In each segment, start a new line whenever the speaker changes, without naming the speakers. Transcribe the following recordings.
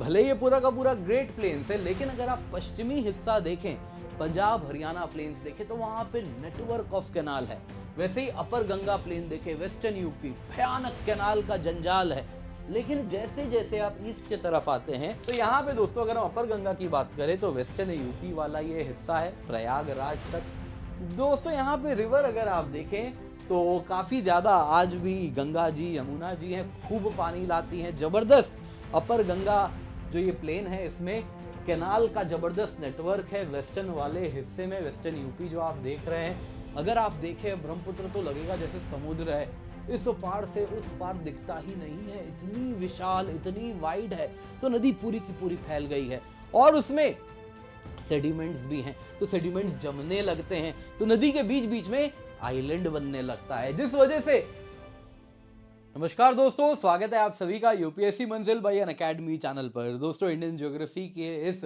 भले ये पूरा का पूरा ग्रेट प्लेन्स है, लेकिन अगर आप पश्चिमी हिस्सा देखें, पंजाब हरियाणा प्लेन्स देखें, तो वहां पे नेटवर्क ऑफ कैनाल है। वैसे ही अपर गंगा प्लेन देखें, वेस्टर्न यूपी, भयानक कैनाल का जंजाल है। लेकिन जैसे जैसे आप ईस्ट की तरफ आते हैं, तो यहाँ पे दोस्तों अगर हम अपर गंगा की बात करें तो वेस्टर्न यूपी वाला ये हिस्सा है, प्रयागराज तक। दोस्तों यहाँ पे रिवर अगर आप देखें तो काफ़ी ज़्यादा आज भी गंगा जी, यमुना जी हैं, खूब पानी लाती हैं, ज़बरदस्त। अपर गंगा जो ये प्लेन है, इसमें कैनाल का ज़बरदस्त नेटवर्क है। वेस्टर्न वाले हिस्से में, वेस्टर्न यूपी जो आप देख रहे हैं, अगर आप देखें ब्रह्मपुत्र तो लगेगा जैसे समुद्र है, इस पार से उस पार दिखता ही नहीं है, इतनी विशाल, इतनी वाइड है। तो नदी पूरी की पूरी फैल गई है और उसमें सेडिमेंट्स भी हैं, तो सेडिमेंट्स जमने लगते हैं, तो नदी के बीच बीच में आइलैंड बनने लगता है, जिस वजह से। नमस्कार दोस्तों, स्वागत है आप सभी का यूपीएससी मंजिल बाय अनअकैडमी चैनल पर। दोस्तों इंडियन ज्योग्राफी के इस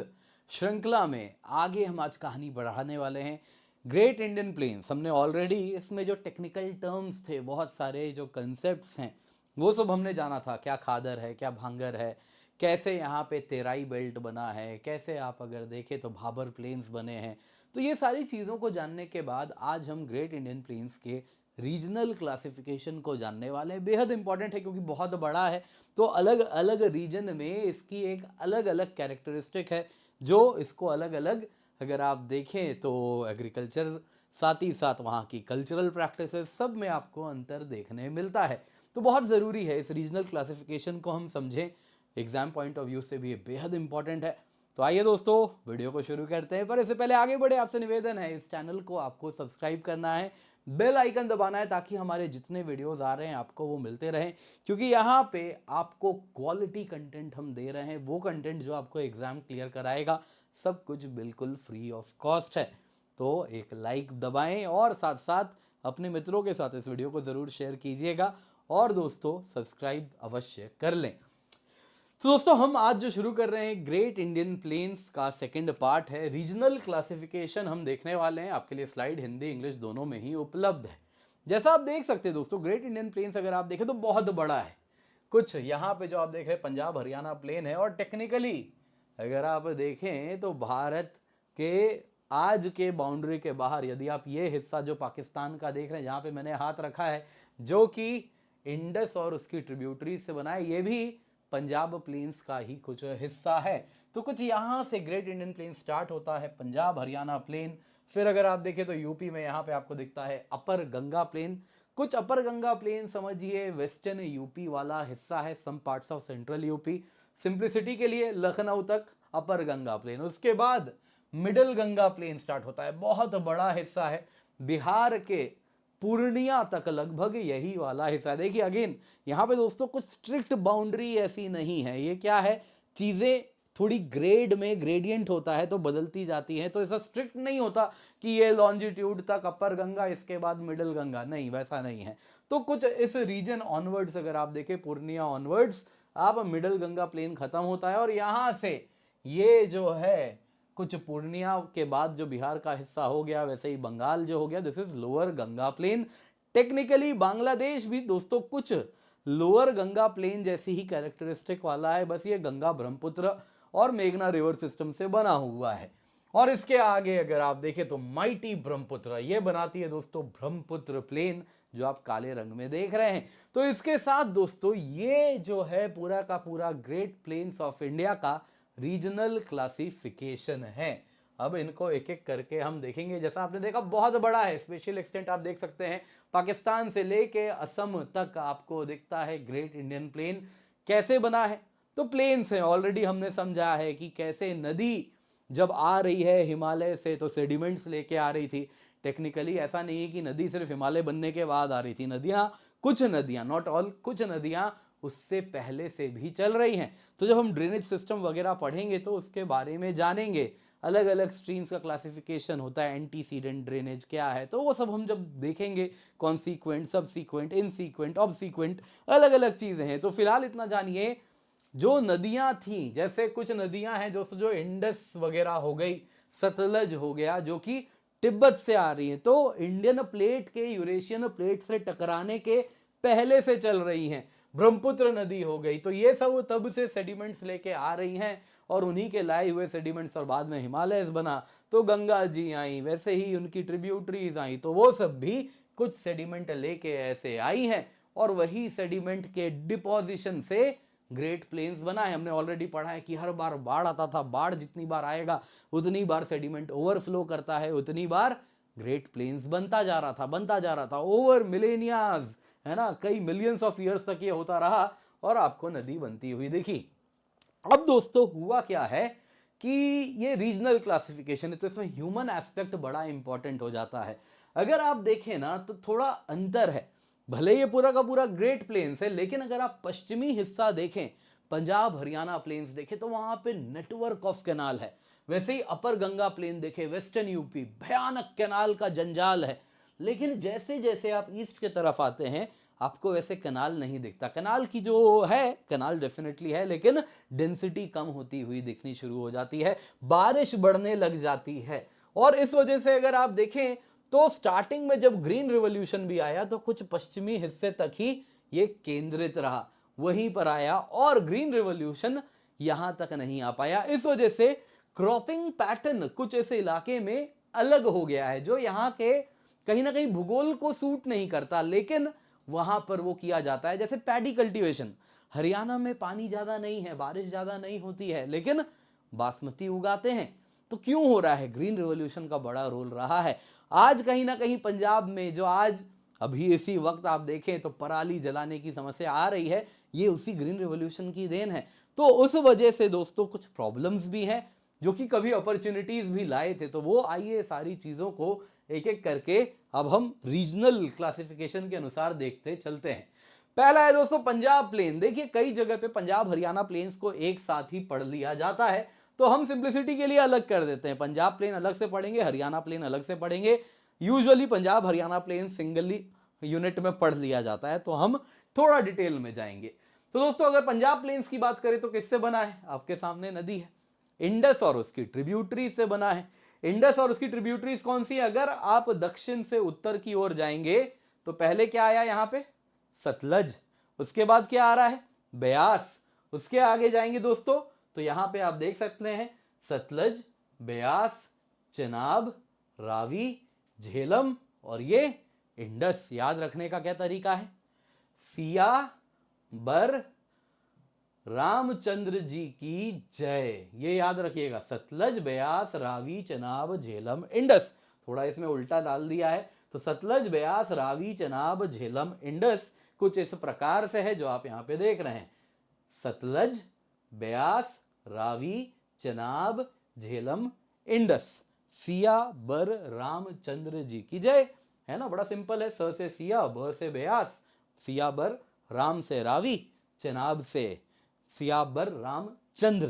श्रृंखला में आगे हम आज कहानी बढ़ाने वाले हैं ग्रेट इंडियन प्लेन्स। हमने ऑलरेडी इसमें जो टेक्निकल टर्म्स थे, बहुत सारे जो कंसेप्ट्स हैं, वो सब हमने जाना था। क्या खादर है, क्या भांगर है, कैसे यहाँ पे तेराई बेल्ट बना है, कैसे आप अगर देखें तो भाबर प्लेन्स बने हैं। तो ये सारी चीज़ों को जानने के बाद आज हम ग्रेट इंडियन प्लेन्स के रीजनल क्लासिफिकेशन को जानने वाले हैं। बेहद इंपॉर्टेंट है क्योंकि बहुत बड़ा है, तो अलग अलग रीजन में इसकी एक अलग अलग कैरेक्टरिस्टिक है, जो इसको अलग अलग अगर आप देखें तो एग्रीकल्चर, साथ ही साथ वहाँ की कल्चरल प्रैक्टिसेस, सब में आपको अंतर देखने मिलता है। तो बहुत ज़रूरी है इस रीजनल क्लासिफिकेशन को हम समझें, एग्जाम पॉइंट ऑफ व्यू से भी ये बेहद इंपॉर्टेंट है। तो आइए दोस्तों वीडियो को शुरू करते हैं, पर इससे पहले आगे बढ़े आपसे निवेदन है, इस चैनल को आपको सब्सक्राइब करना है, बेल आइकन दबाना है, ताकि हमारे जितने वीडियोस आ रहे हैं आपको वो मिलते रहें। क्योंकि यहाँ पे आपको क्वालिटी कंटेंट हम दे रहे हैं, वो कंटेंट जो आपको एग्जाम क्लियर कराएगा, सब कुछ बिल्कुल फ्री ऑफ कॉस्ट है। तो एक लाइक दबाएं और साथ साथ अपने मित्रों के साथ इस वीडियो को ज़रूर शेयर कीजिएगा और दोस्तों सब्सक्राइब अवश्य कर लें। तो दोस्तों हम आज जो शुरू कर रहे हैं, ग्रेट इंडियन प्लेन्स का सेकंड पार्ट है, रीजनल क्लासिफिकेशन हम देखने वाले हैं। आपके लिए स्लाइड हिंदी इंग्लिश दोनों में ही उपलब्ध है। जैसा आप देख सकते हैं दोस्तों, ग्रेट इंडियन प्लेन्स अगर आप देखें तो बहुत बड़ा है। कुछ यहाँ पे जो आप देख रहे हैं पंजाब हरियाणा प्लेन है, और टेक्निकली अगर आप देखें तो भारत के आज के बाउंड्री के बाहर, यदि आप ये हिस्सा जो पाकिस्तान का देख रहे हैं, जहाँ पे मैंने हाथ रखा है, जो कि इंडस और उसकी ट्रिब्यूटरी से बना है, ये भी पंजाब प्लेन्स का ही कुछ हिस्सा है। तो कुछ यहाँ से ग्रेट इंडियन प्लेन स्टार्ट होता है, पंजाब हरियाणा प्लेन। फिर अगर आप देखें तो यूपी में यहाँ पे आपको दिखता है अपर गंगा प्लेन। कुछ अपर गंगा प्लेन समझिए वेस्टर्न यूपी वाला हिस्सा है, some parts of central UP. Simplicity के लिए लखनऊ तक अपर गंगा प्लेन। उसके बाद मिडिल गंगा प्लेन स्टार्ट होता है, बहुत बड़ा हिस्सा है, बिहार के पूर्णिया तक लगभग यही वाला हिस्सा। देखिए अगेन यहाँ पे दोस्तों कुछ स्ट्रिक्ट बाउंड्री ऐसी नहीं है, ये क्या है, चीज़ें थोड़ी ग्रेड में ग्रेडियंट होता है तो बदलती जाती है। तो ऐसा स्ट्रिक्ट नहीं होता कि ये लॉन्जिट्यूड तक अपर गंगा, इसके बाद मिडिल गंगा, नहीं, वैसा नहीं है। तो कुछ इस रीजन ऑनवर्ड्स अगर आप देखें, पूर्णिया ऑनवर्ड्स, आप मिडिल गंगा प्लेन खत्म होता है, और यहाँ से ये जो है कुछ पूर्णिया के बाद जो बिहार का हिस्सा हो गया, वैसे ही बंगाल जो हो गया, this is lower Ganga plain. Technically Bangladesh भी दोस्तों कुछ लोअर गंगा प्लेन जैसी ही कैरेक्टरिस्टिक वाला है, बस ये गंगा ब्रह्मपुत्र और मेघना रिवर सिस्टम से बना हुआ है। और इसके आगे अगर आप देखें तो माइटी ब्रह्मपुत्र, ये बनाती है दोस्तों ब्रह्मपुत्र प्लेन, जो आप काले रंग में देख रहे हैं। तो इसके साथ दोस्तों ये जो है पूरा का पूरा ग्रेट प्लेन्स ऑफ इंडिया का रीजनल क्लासिफिकेशन है। अब इनको एक एक करके हम देखेंगे। जैसा आपने देखा बहुत बड़ा है, स्पेशल एक्सटेंट आप देख सकते हैं, पाकिस्तान से लेके असम तक आपको दिखता है ग्रेट इंडियन प्लेन। कैसे बना है, तो प्लेन्स हैं, ऑलरेडी हमने समझा है कि कैसे नदी जब आ रही है हिमालय से तो सेडिमेंट्स लेके आ रही थी। टेक्निकली ऐसा नहीं है कि नदी सिर्फ हिमालय बनने के बाद आ रही थी, नदियाँ, कुछ नदियाँ, नॉट ऑल, कुछ नदियाँ उससे पहले से भी चल रही हैं। तो जब हम ड्रेनेज सिस्टम वगैरह पढ़ेंगे तो उसके बारे में जानेंगे। अलग अलग स्ट्रीम्स का क्लासिफिकेशन होता है, एंटीसीडेंट ड्रेनेज क्या है, तो वो सब हम जब देखेंगे, कॉन्सीक्वेंट, सब सीक्वेंट, इनसीक्वेंट, ऑब सीक्वेंट, अलग अलग चीज़ें हैं। तो फिलहाल इतना जानिए, जो नदियाँ थीं, जैसे कुछ नदियाँ हैं जो इंडस वगैरह हो गई, सतलज हो गया, जो कि तिब्बत से आ रही हैं, तो इंडियन प्लेट के यूरेशियन प्लेट से टकराने के पहले से चल रही हैं। ब्रह्मपुत्र नदी हो गई। तो ये सब तब से सेडिमेंट्स लेके आ रही हैं और उन्हीं के लाए हुए सेडिमेंट्स और बाद में हिमालयस बना तो गंगा जी आई, वैसे ही उनकी ट्रिब्यूटरीज आई, तो वो सब भी कुछ सेडिमेंट लेके ऐसे आई हैं और वही सेडिमेंट के डिपोजिशन से ग्रेट प्लेन्स बना है। हमने ऑलरेडी पढ़ा है कि हर बार बाढ़ आता था, बाढ़ जितनी बार आएगा उतनी बार सेडिमेंट ओवरफ्लो करता है, उतनी बार ग्रेट प्लेन्स बनता जा रहा था ओवर मिलेनियाज, है ना, कई मिलियंस ऑफ ईयर्स तक ये होता रहा और आपको नदी बनती हुई दिखी। अब दोस्तों हुआ क्या है कि ये रीजनल क्लासिफिकेशन है तो इसमें ह्यूमन एस्पेक्ट बड़ा इंपॉर्टेंट हो जाता है। अगर आप देखें ना तो थोड़ा अंतर है, भले ये पूरा का पूरा ग्रेट प्लेन्स है लेकिन अगर आप पश्चिमी हिस्सा देखें, पंजाब हरियाणा प्लेन्स देखें तो वहां पे नेटवर्क ऑफ कैनाल है। वैसे ही अपर गंगा प्लेन देखे, वेस्टर्न यूपी, भयानक कैनाल का जंजाल है। लेकिन जैसे जैसे आप ईस्ट की तरफ आते हैं आपको वैसे कनाल नहीं दिखता। कनाल की जो है, कनाल डेफिनेटली है लेकिन डेंसिटी कम होती हुई दिखनी शुरू हो जाती है, बारिश बढ़ने लग जाती है। और इस वजह से अगर आप देखें तो स्टार्टिंग में जब ग्रीन रिवॉल्यूशन भी आया तो कुछ पश्चिमी हिस्से तक ही ये केंद्रित रहा, वहीं पर आया और ग्रीन रिवॉल्यूशन यहां तक नहीं आ पाया। इस वजह से क्रॉपिंग पैटर्न कुछ ऐसे इलाके में अलग हो गया है जो यहाँ के कहीं ना कहीं भूगोल को सूट नहीं करता, लेकिन वहां पर वो किया जाता है। जैसे पैडी कल्टीवेशन, हरियाणा में पानी ज्यादा नहीं है, बारिश ज्यादा नहीं होती है, लेकिन बासमती उगाते हैं। तो क्यों हो रहा है? ग्रीन रिवॉल्यूशन का बड़ा रोल रहा है। आज कहीं ना कहीं पंजाब में जो आज अभी इसी वक्त आप देखें तो पराली जलाने की समस्या आ रही है, ये उसी ग्रीन रिवॉल्यूशन की देन है। तो उस वजह से दोस्तों कुछ प्रॉब्लम्स भी हैं जो कि कभी अपॉर्चुनिटीज भी लाए थे। तो वो आइए सारी चीजों को एक एक करके अब हम रीजनल क्लासिफिकेशन के अनुसार देखते चलते हैं। पहला है दोस्तों पंजाब प्लेन। देखिए कई जगह पे पंजाब हरियाणा प्लेन्स को एक साथ ही पढ़ लिया जाता है, तो हम सिंप्लिसिटी के लिए अलग कर देते हैं। पंजाब प्लेन अलग से पढ़ेंगे, हरियाणा प्लेन अलग से पढ़ेंगे। Usually Punjab Haryana plain singly unit में पढ़ लिया जाता है, तो हम थोड़ा डिटेल में जाएंगे। तो दोस्तों अगर पंजाब प्लेन्स की बात करें तो किससे बना है? आपके सामने नदी है, इंडस और उसकी ट्रिब्यूटरी से बना है। इंडस और उसकी ट्रिब्यूटरीज कौन सी है? अगर आप दक्षिण से उत्तर की ओर जाएंगे तो पहले क्या आया यहाँ पे? सतलज। उसके बाद क्या आ रहा है? ब्यास। उसके आगे जाएंगे दोस्तों तो यहां पे आप देख सकते हैं सतलज, ब्यास, चनाब, रावी, झेलम और ये इंडस। याद रखने का क्या तरीका है? सिया बर रामचंद्र जी की जय, ये याद रखिएगा। सतलज, ब्यास, रावी, चनाब, झेलम, इंडस। थोड़ा इसमें उल्टा डाल दिया है, तो सतलज, ब्यास, रावी, चनाब, झेलम, इंडस कुछ इस प्रकार से है जो आप यहां पे देख रहे हैं। सतलज, ब्यास, रावी, चनाब, झेलम, इंडस। सिया बर रामचंद्र जी की जय, है ना, बड़ा सिंपल है। स से सिया, ब से ब्यास, सिया बर, राम से रावी, चनाब से सियाबर रामचंद्र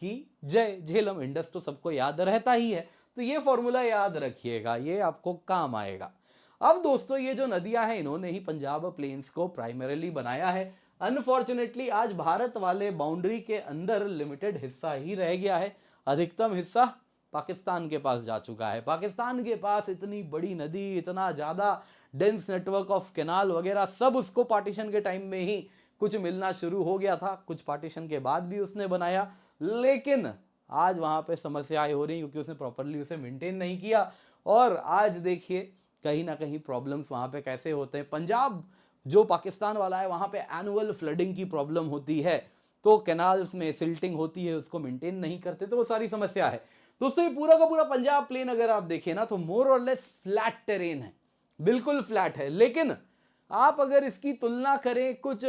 की जय, झेलम, इंडस तो सबको याद रहता ही है। तो ये फॉर्मूला याद रखिएगा, ये आपको काम आएगा। अब दोस्तों ये जो नदियां हैं इन्होंने ही पंजाब प्लेन्स को प्राइमरीली बनाया है। अनफॉर्चुनेटली आज भारत वाले बाउंड्री के अंदर लिमिटेड हिस्सा ही रह गया है, अधिकतम हिस्सा पाकिस्तान के पास जा चुका है। पाकिस्तान के पास इतनी बड़ी नदी, इतना ज्यादा डेंस नेटवर्क ऑफ कैनाल वगैरह सब उसको पार्टीशन के टाइम में ही कुछ मिलना शुरू हो गया था, कुछ पार्टीशन के बाद भी उसने बनाया, लेकिन आज वहां पे समस्याएं हो रही क्योंकि उसने प्रॉपरली उसे मेंटेन नहीं किया। और आज देखिए कहीं ना कहीं प्रॉब्लम्स वहां पे कैसे होते हैं। पंजाब जो पाकिस्तान वाला है वहां पे एनुअल फ्लडिंग की प्रॉब्लम होती है, तो कैनाल्स में सिल्टिंग होती है, उसको मेंटेन नहीं करते, तो वो सारी समस्या है। दोस्तों ये पूरा का पूरा पंजाब प्लेन अगर आप देखें ना तो मोर और लेस फ्लैट टेरेन है, बिल्कुल फ्लैट है। लेकिन आप अगर इसकी तुलना करें कुछ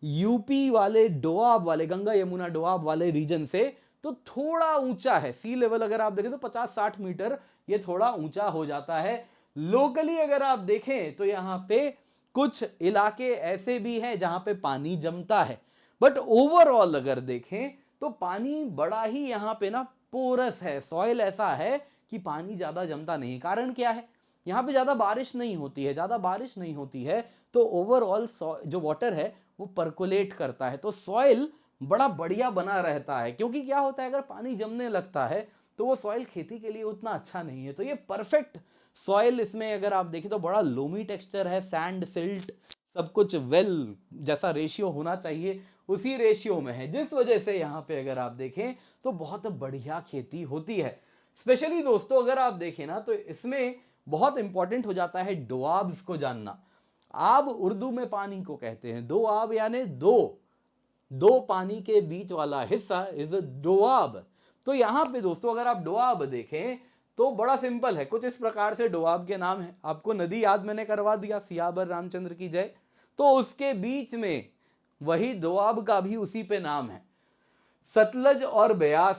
यूपी वाले डोआब वाले, गंगा यमुना डोआब वाले रीजन से, तो थोड़ा ऊंचा है। सी लेवल अगर आप देखें तो 50-60 मीटर ये थोड़ा ऊंचा हो जाता है। लोकली अगर आप देखें तो यहाँ पे कुछ इलाके ऐसे भी हैं जहां पे पानी जमता है, बट ओवरऑल अगर देखें तो पानी बड़ा ही यहाँ पे ना पोरस है, सॉइल ऐसा है कि पानी ज्यादा जमता नहीं। कारण क्या है? यहाँ पे ज्यादा बारिश नहीं होती है, ज्यादा बारिश नहीं होती है तो ओवरऑल जो वाटर है वो परकोलेट करता है, तो सॉइल बड़ा बढ़िया बना रहता है। क्योंकि क्या होता है अगर पानी जमने लगता है तो वो सॉइल खेती के लिए उतना अच्छा नहीं है। तो ये परफेक्ट सॉइल, इसमें अगर आप देखें तो बड़ा लोमी टेक्सचर है, सैंड सिल्ट सब कुछ वेल जैसा रेशियो होना चाहिए उसी रेशियो में है, जिस वजह से यहाँ पे अगर आप देखें तो बहुत बढ़िया खेती होती है। स्पेशली दोस्तों अगर आप देखें ना तो इसमें बहुत इंपॉर्टेंट हो जाता है डोआब्स को जानना। आब उर्दू में पानी को कहते हैं, दो आब यानी दो पानी के बीच वाला हिस्सा इज डोआब। तो यहां पे दोस्तों अगर आप डोआब देखें तो बड़ा सिंपल है, कुछ इस प्रकार से डोआब के नाम है। आपको नदी याद मैंने करवा दिया, सियावर रामचंद्र की जय, तो उसके बीच में वही डोआब का भी उसी पे नाम है। सतलज और ब्यास,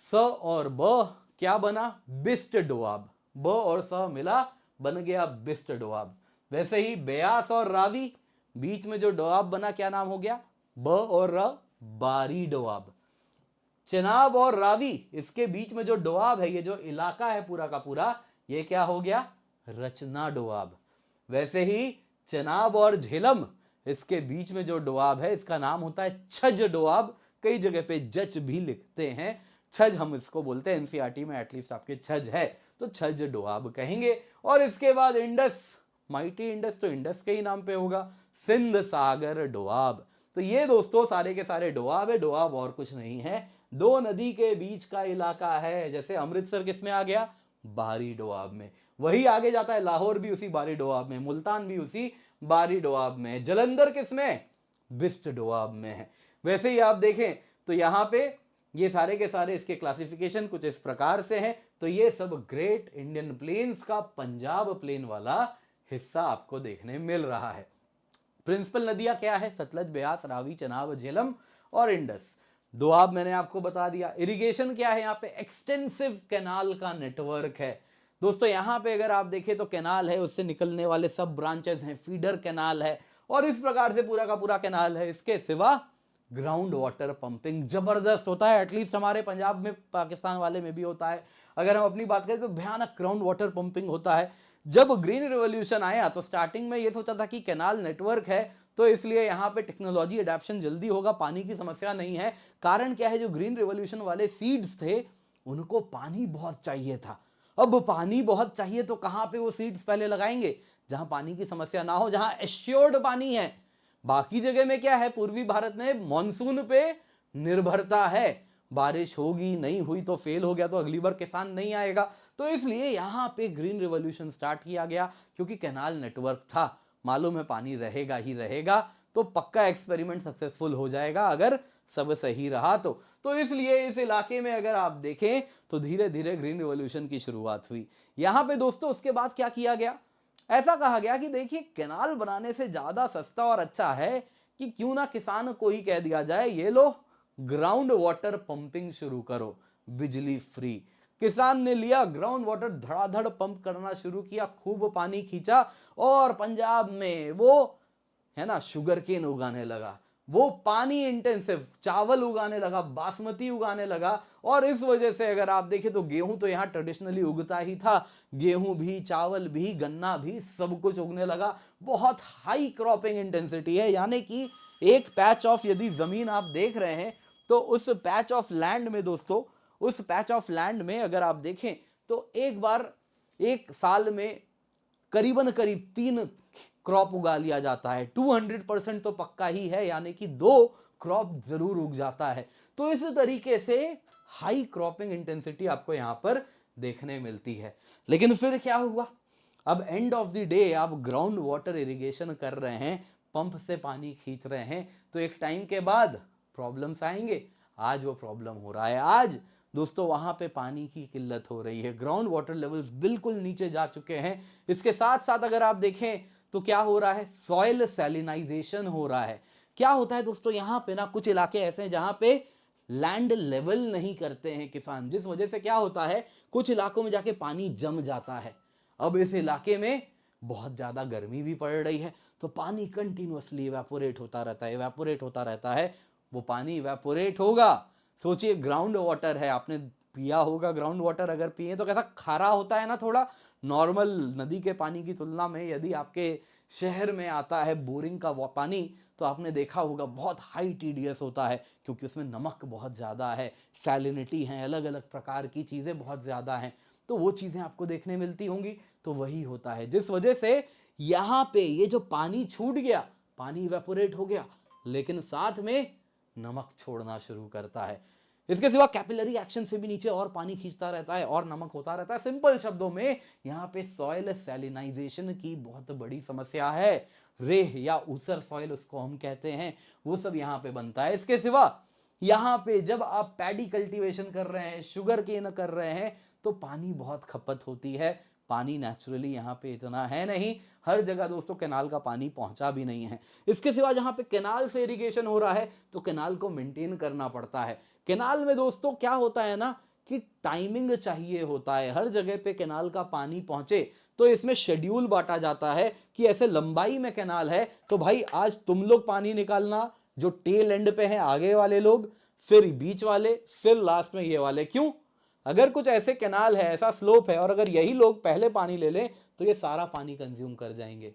स और ब क्या बना, बिस्ट डोआब, ब और स मिला बन गया बिस्ट डोआब। वैसे ही ब्यास और रावी बीच में जो डोआब बना क्या नाम हो गया, ब और र, बारी डोआब। चेनाब और रावी इसके बीच में जो डोआब है, ये जो इलाका है पूरा का पूरा, ये क्या हो गया, रचना डोआब। वैसे ही चेनाब और झेलम इसके बीच में जो डोआब है इसका नाम होता है छज डोआब। कई जगह पे जच भी लिखते हैं, छज हम इसको बोलते हैं, एनसीईआरटी में एटलीस्ट आपके छज है तो छज डोआब कहेंगे। और इसके बाद इंडस, माइटी इंडस तो इंडस के ही नाम पे होगा, सिंध सागर डोआब। तो ये दोस्तों सारे के सारे डोआब है, डोआब और कुछ नहीं है, दो नदी के बीच का इलाका है। जैसे अमृतसर किस में आ गया, बारी डोआब में, वही आगे जाता है लाहौर भी उसी बारी डोआब में, मुल्तान भी उसी बारी डोआब में, जलंधर किस में, बिस्ट डोआब में है। वैसे ही आप देखें तो यहाँ पे ये सारे के सारे इसके क्लासिफिकेशन कुछ इस प्रकार से हैं। तो ये सब ग्रेट इंडियन प्लेन्स का पंजाब प्लेन वाला हिस्सा आपको देखने मिल रहा है। प्रिंसिपल नदियां क्या है, सतलज, ब्यास, रावी, चनाब, झेलम और इंडस। दोआब मैंने आपको बता दिया। इरिगेशन क्या है, यहाँ पे एक्सटेंसिव कैनाल का नेटवर्क है दोस्तों। यहाँ पे अगर आप देखें तो कैनाल है, उससे निकलने वाले सब ब्रांचेस हैं, फीडर कैनाल है और इस प्रकार से पूरा का पूरा कैनाल है। इसके सिवा ग्राउंड वाटर पंपिंग जबरदस्त होता है, एटलीस्ट हमारे पंजाब में, पाकिस्तान वाले में भी होता है। अगर हम अपनी बात करें तो भयानक ग्राउंड वाटर पंपिंग होता है। जब ग्रीन रिवॉल्यूशन आया तो स्टार्टिंग में ये सोचा था कि कैनाल नेटवर्क है तो इसलिए यहाँ पे टेक्नोलॉजी अडेप्शन जल्दी होगा, पानी की समस्या नहीं है। कारण क्या है, जो ग्रीन रिवॉल्यूशन वाले सीड्स थे उनको पानी बहुत चाहिए था। अब पानी बहुत चाहिए तो कहाँ पे वो सीड्स पहले लगाएंगे, जहां पानी की समस्या ना हो, जहां एश्योर्ड पानी है। बाकी जगह में क्या है, पूर्वी भारत में मॉनसून पे निर्भरता है, बारिश होगी, नहीं हुई तो फेल हो गया तो अगली बार किसान नहीं आएगा। तो इसलिए यहाँ पे ग्रीन रिवॉल्यूशन स्टार्ट किया गया, क्योंकि कैनाल नेटवर्क था, मालूम है पानी रहेगा ही रहेगा, तो पक्का एक्सपेरिमेंट सक्सेसफुल हो जाएगा अगर सब सही रहा तो इसलिए इस इलाके में अगर आप देखें तो धीरे धीरे ग्रीन रिवॉल्यूशन की शुरुआत हुई। यहाँ पे दोस्तों उसके बाद क्या किया गया, ऐसा कहा गया कि देखिए कैनाल बनाने से ज्यादा सस्ता और अच्छा है कि क्यों ना किसान को ही कह दिया जाए, ये लो ग्राउंड वाटर पंपिंग शुरू करो, बिजली फ्री। किसान ने लिया ग्राउंड वाटर, धड़ाधड़ पंप करना शुरू किया, खूब पानी खींचा और पंजाब में वो है ना शुगर केन उगाने लगा, वो पानी इंटेंसिव चावल उगाने लगा, बासमती उगाने लगा। और इस वजह से अगर आप देखें तो गेहूं तो यहाँ ट्रेडिशनली उगता ही था, गेहूं भी, चावल भी, गन्ना भी, सब कुछ उगने लगा। बहुत हाई क्रॉपिंग इंटेंसिटी है, यानी कि एक पैच ऑफ यदि जमीन आप देख रहे हैं तो उस पैच ऑफ लैंड में दोस्तों, उस पैच ऑफ लैंड में अगर आप देखें तो एक बार एक साल में करीबन करीब 3 क्रॉप उगा लिया जाता है। 200% तो पक्का ही है, यानी कि 2 क्रॉप जरूर उग जाता है। तो इस तरीके से हाई क्रॉपिंग इंटेंसिटी आपको यहां पर देखने मिलती है। लेकिन फिर क्या हुआ, अब एंड ऑफ द डे आप ग्राउंड वाटर इरिगेशन कर रहे हैं, पंप से पानी खींच रहे हैं, तो एक टाइम के बाद प्रॉब्लम्स आएंगे। आज वो प्रॉब्लम हो रहा है। आज दोस्तों वहां पे पानी की किल्लत हो रही है, ग्राउंड वाटर लेवल्स बिल्कुल नीचे जा चुके हैं। इसके साथ साथ अगर आप देखें तो क्या हो रहा है, सॉइल सैलिनाइजेशन हो रहा है। क्या होता है दोस्तों, यहाँ पे ना कुछ इलाके ऐसे हैं जहां पे लैंड लेवल नहीं करते हैं किसान, जिस वजह से क्या होता है कुछ इलाकों में जाके पानी जम जाता है। अब इस इलाके में बहुत ज्यादा गर्मी भी पड़ रही है, तो पानी कंटिन्यूअसली इवेपोरेट होता रहता है, इवेपोरेट होता रहता है। वो पानी इवेपोरेट होगा, सोचिए ग्राउंड वाटर है, आपने पिया होगा ग्राउंड वाटर, अगर पिए तो कैसा खारा होता है ना, थोड़ा नॉर्मल नदी के पानी की तुलना में। यदि आपके शहर में आता है बोरिंग का पानी तो आपने देखा होगा बहुत हाई टीडीएस होता है, क्योंकि उसमें नमक बहुत ज़्यादा है, सैलिनिटी है, अलग अलग प्रकार की चीज़ें बहुत ज़्यादा हैं, तो वो चीज़ें आपको देखने मिलती होंगी। तो वही होता है जिस वजह से यहाँ पे ये जो पानी छूट गया पानी इवेपोरेट हो गया, लेकिन साथ में नमक छोड़ना शुरू करता है। इसके सिवा कैपिलरी एक्शन से भी नीचे और पानी खींचता रहता है और नमक होता रहता है। सिंपल शब्दों में यहाँ पे सॉइल सैलिनाइजेशन की बहुत बड़ी समस्या है। रेह या ऊसर सॉइल उसको हम कहते हैं, वो सब यहाँ पे बनता है। इसके सिवा यहाँ पे जब आप पैडी कल्टीवेशन कर रहे हैं, शुगर केन कर रहे हैं, तो पानी बहुत खपत होती है। पानी नेचुरली यहाँ पे इतना है नहीं, हर जगह दोस्तों कैनाल का पानी पहुंचा भी नहीं है। इसके सिवा जहाँ पे कैनाल से इरिगेशन हो रहा है तो कैनाल को मेंटेन करना पड़ता है। कैनाल में दोस्तों क्या होता है ना कि टाइमिंग चाहिए होता है, हर जगह पे कैनाल का पानी पहुंचे तो इसमें शेड्यूल बांटा जाता है कि ऐसे लंबाई में कैनाल है तो भाई आज तुम लोग पानी निकालना, जो टेल एंड पे है आगे वाले लोग, फिर बीच वाले, फिर लास्ट में ये वाले। क्यों? अगर कुछ ऐसे कैनाल है, ऐसा स्लोप है और अगर यही लोग पहले पानी ले लें तो ये सारा पानी कंज्यूम कर जाएंगे।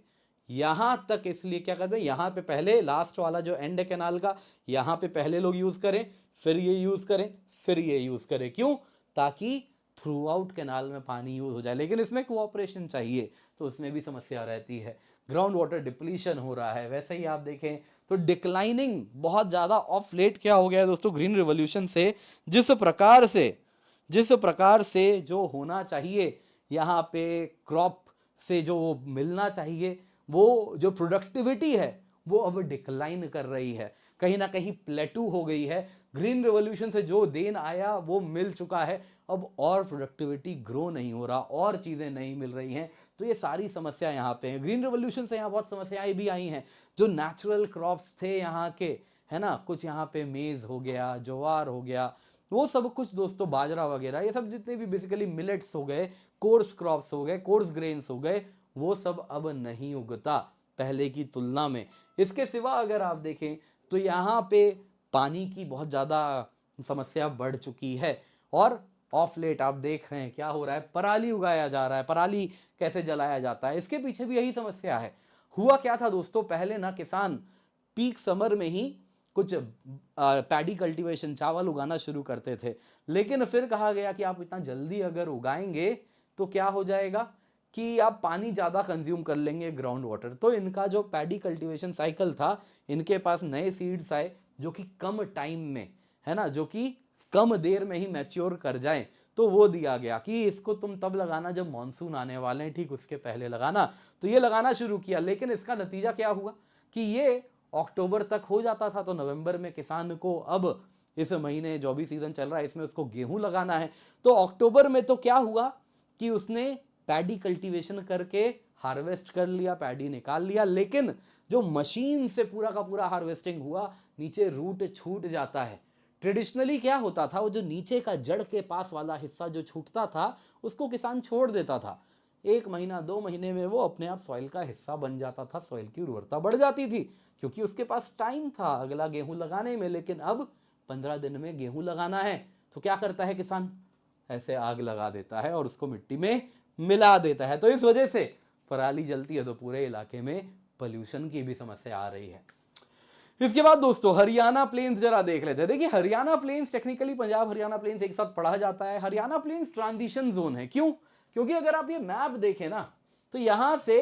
यहां तक इसलिए क्या कहते हैं, यहां पे पहले लास्ट वाला जो एंड है कैनाल का, यहां पे पहले लोग यूज करें, फिर ये यूज करें, फिर ये यूज करें। क्यों? ताकि थ्रू आउट कैनाल में पानी यूज हो जाए। लेकिन इसमें कोऑपरेशन चाहिए, तो उसमें भी समस्या रहती है। ग्राउंड वाटर डिप्लीशन हो रहा है। वैसे ही आप देखें तो डिक्लाइनिंग बहुत ज्यादा ऑफ लेट क्या हो गया है दोस्तों, ग्रीन रिवॉल्यूशन से जिस प्रकार से जो होना चाहिए यहाँ पे क्रॉप से जो मिलना चाहिए, वो जो प्रोडक्टिविटी है वो अब डिक्लाइन कर रही है, कहीं ना कहीं प्लेटू हो गई है। ग्रीन रिवॉल्यूशन से जो देन आया वो मिल चुका है, अब और प्रोडक्टिविटी ग्रो नहीं हो रहा, और चीज़ें नहीं मिल रही हैं। तो ये सारी समस्या यहाँ पे है। ग्रीन रिवॉल्यूशन से यहाँ बहुत समस्याएं भी आई हैं। जो नेचुरल क्रॉप्स थे यहाँ के, है ना, कुछ यहाँ पे मेज़ हो गया, ज्वार हो गया, वो सब कुछ दोस्तों, बाजरा वगैरह, ये सब जितने भी बेसिकली मिलेट्स हो गए, कोर्स क्रॉप्स हो गए, कोर्स ग्रेन्स हो गए, वो सब अब नहीं उगता पहले की तुलना में। इसके सिवा अगर आप देखें तो यहाँ पे पानी की बहुत ज़्यादा समस्या बढ़ चुकी है। और ऑफ लेट आप देख रहे हैं क्या हो रहा है, पराली उगाया जा रहा है। पराली कैसे जलाया जाता है, इसके पीछे भी यही समस्या है। हुआ क्या था दोस्तों, पहले ना किसान पीक समर में ही कुछ पैडी कल्टीवेशन, चावल उगाना शुरू करते थे। लेकिन फिर कहा गया कि आप इतना जल्दी अगर उगाएंगे तो क्या हो जाएगा कि आप पानी ज़्यादा कंज्यूम कर लेंगे, ग्राउंड वाटर। तो इनका जो पैडी कल्टीवेशन साइकिल था, इनके पास नए सीड्स आए जो कि कम टाइम में, है ना, जो कि कम देर में ही मैच्योर कर जाएं। तो वो दिया गया कि इसको तुम तब लगाना जब मानसून आने वाले हैं, ठीक उसके पहले लगाना। तो ये लगाना शुरू किया, लेकिन इसका नतीजा क्या हुआ कि ये अक्टूबर तक हो जाता था, तो नवंबर में किसान को, अब इस महीने जो भी सीजन चल रहा है इसमें उसको गेहूं लगाना है। तो अक्टूबर में तो क्या हुआ कि उसने पैडी कल्टीवेशन करके हार्वेस्ट कर लिया, पैडी निकाल लिया, लेकिन जो मशीन से पूरा का पूरा हार्वेस्टिंग हुआ, नीचे रूट छूट जाता है। ट्रेडिशनली क्या होता था, वो जो नीचे का जड़ के पास वाला हिस्सा जो छूटता था उसको किसान छोड़ देता था। 1 महीना 2 महीने में वो अपने आप सॉइल का हिस्सा बन जाता था, सॉइल की उर्वरता बढ़ जाती थी, क्योंकि उसके पास टाइम था अगला गेहूं लगाने में। लेकिन अब 15 दिन में गेहूं लगाना है, तो क्या करता है किसान, ऐसे आग लगा देता है और उसको मिट्टी में मिला देता है। तो इस वजह से पराली जलती है तो पूरे इलाके में पोल्यूशन की भी समस्या आ रही है। इसके बाद दोस्तों हरियाणा प्लेन्स जरा देख लेते हैं। देखिए Haryana plains, technically Punjab Haryana plains एक साथ पढ़ा जाता है। हरियाणा प्लेन्स ट्रांजिशन जोन है। क्यों? क्योंकि अगर आप ये मैप देखें ना, तो यहां से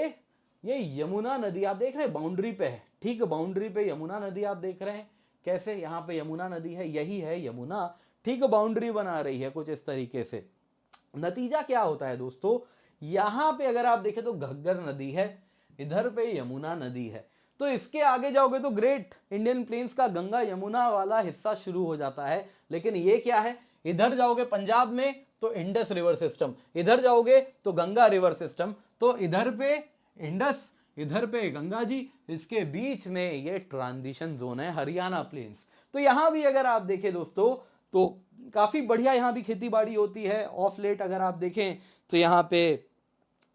ये यमुना नदी आप देख रहे हैं बाउंड्री पे है, ठीक बाउंड्री पे यमुना नदी आप देख रहे हैं कैसे, यहाँ पे यमुना नदी है, यही है यमुना, ठीक बाउंड्री बना रही है कुछ इस तरीके से। नतीजा क्या होता है दोस्तों, यहां पे अगर आप देखें तो घग्गर नदी है, इधर पे यमुना नदी है। तो इसके आगे जाओगे तो ग्रेट इंडियन प्लेन्स का गंगा यमुना वाला हिस्सा शुरू हो जाता है। लेकिन ये क्या है, इधर जाओगे पंजाब में तो इंडस रिवर सिस्टम, इधर जाओगे तो गंगा रिवर सिस्टम, तो इधर पे इंडस, इधर पे गंगा जी, इसके बीच में ये ट्रांजिशन जोन है हरियाणा प्लेन्स। तो यहां भी अगर आप देखें दोस्तों तो काफी बढ़िया यहाँ भी खेती बाड़ी होती है। ऑफ लेट अगर आप देखें तो यहाँ पे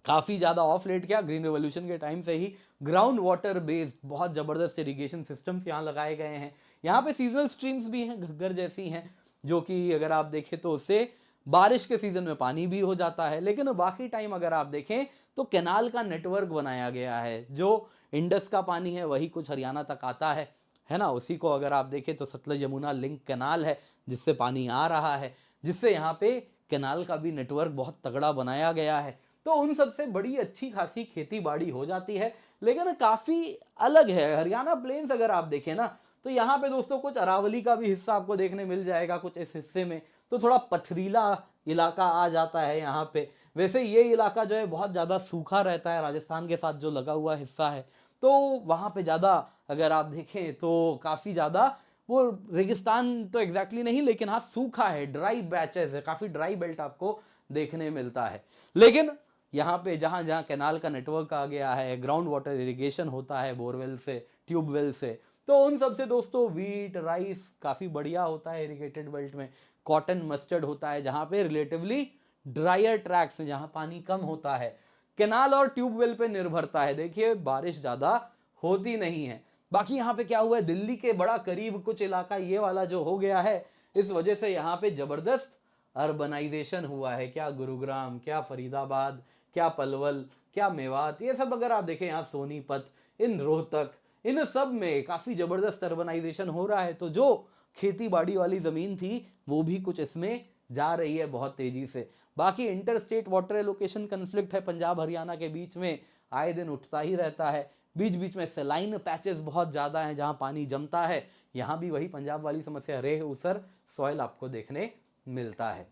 काफ़ी ज़्यादा ऑफ लेट क्या, ग्रीन रेवोल्यूशन के टाइम से ही ग्राउंड वाटर बेस्ड बहुत ज़बरदस्त इरिगेशन सिस्टम्स यहाँ लगाए गए हैं। यहाँ पे सीजनल स्ट्रीम्स भी हैं, घग्गर जैसी हैं, जो कि अगर आप देखें तो उससे बारिश के सीजन में पानी भी हो जाता है। लेकिन बाकी टाइम अगर आप देखें तो कैनाल का नेटवर्क बनाया गया है, जो इंडस का पानी है वही कुछ हरियाणा तक आता है ना, उसी को अगर आप देखें तो सतलज यमुना लिंक कैनाल है जिससे पानी आ रहा है, जिससे यहाँ पे कैनाल का भी नेटवर्क बहुत तगड़ा बनाया गया है। तो उन सबसे बड़ी अच्छी खासी खेती बाड़ी हो जाती है। लेकिन काफी अलग है हरियाणा प्लेन्स, अगर आप देखें ना तो यहाँ पे दोस्तों कुछ अरावली का भी हिस्सा आपको देखने मिल जाएगा कुछ इस हिस्से में, तो थोड़ा पथरीला इलाका आ जाता है यहाँ पे। वैसे ये इलाका जो है बहुत ज़्यादा सूखा रहता है, राजस्थान के साथ जो लगा हुआ हिस्सा है, तो वहाँ पे ज़्यादा अगर आप देखें तो काफ़ी ज़्यादा वो रेगिस्तान तो एग्जैक्टली नहीं, लेकिन हाँ सूखा है, ड्राई बैचेस है, काफ़ी ड्राई बेल्ट आपको देखने मिलता है। लेकिन यहाँ पे जहाँ जहाँ कैनाल का नेटवर्क आ गया है, ग्राउंड वाटर इरिगेशन होता है बोरवेल से, ट्यूबवेल से, तो उन सबसे दोस्तों वीट राइस काफ़ी बढ़िया होता है इरिगेटेड बेल्ट में। कॉटन मस्टर्ड होता है जहाँ पे रिलेटिवली ड्रायर ट्रैक्स हैं, जहाँ पानी कम होता है। कैनाल और ट्यूबवेल पे निर्भरता है, देखिए बारिश ज़्यादा होती नहीं है। बाकी यहाँ पे क्या हुआ है, दिल्ली के बड़ा करीब कुछ इलाका ये वाला जो हो गया है, इस वजह से यहाँ पे ज़बरदस्त अर्बनाइजेशन हुआ है। क्या गुरुग्राम, क्या फरीदाबाद, क्या पलवल, क्या मेवात, ये सब अगर आप देखें, यहाँ सोनीपत, इन रोहतक, इन सब में काफ़ी ज़बरदस्त अर्बनाइजेशन हो रहा है। तो जो खेती बाड़ी वाली ज़मीन थी वो भी कुछ इसमें जा रही है बहुत तेज़ी से। बाकी inter state water allocation conflict है पंजाब हरियाणा के बीच में, आए दिन उठता ही रहता है। बीच बीच में सेलाइन पैचेस बहुत ज़्यादा हैं जहाँ पानी जमता है, यहाँ भी वही पंजाब वाली समस्या, रेह ऊसर सॉइल आपको देखने मिलता है।